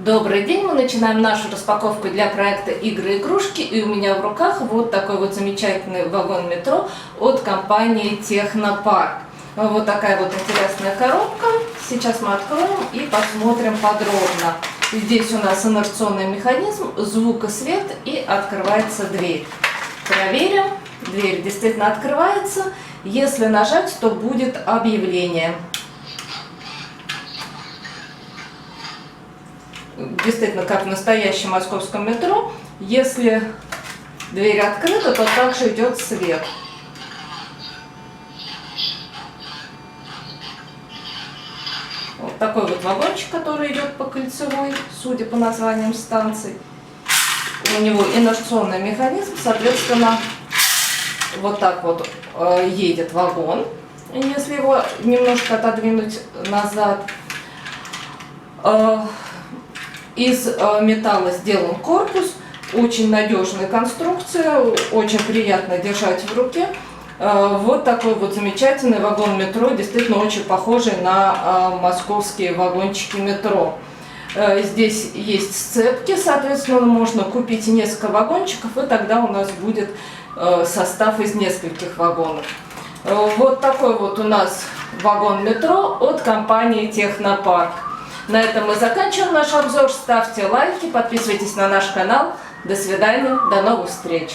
Добрый день! Мы начинаем нашу распаковку для проекта «Игры-игрушки». И у меня в руках вот такой вот замечательный вагон метро от компании Технопарк. Вот такая вот интересная коробка. Сейчас мы откроем и посмотрим подробно. Здесь у нас инерционный механизм, звук и свет, и открывается дверь. Проверим. Дверь действительно открывается. Если нажать, то будет объявление. Действительно, как в настоящем московском метро, если дверь открыта, то также идет свет. Вот такой вот вагончик, который идет по кольцевой, судя по названиям станций. У него инерционный механизм, соответственно, вот так вот едет вагон, если его немножко отодвинуть назад. Из металла сделан корпус, очень надежная конструкция, очень приятно держать в руке. Вот такой вот замечательный вагон метро, действительно очень похожий на московские вагончики метро. Здесь есть сцепки, соответственно, можно купить несколько вагончиков, и тогда у нас будет состав из нескольких вагонов. Вот такой вот у нас вагон метро от компании Технопарк. На этом мы заканчиваем наш обзор. Ставьте лайки, подписывайтесь на наш канал. До свидания, до новых встреч!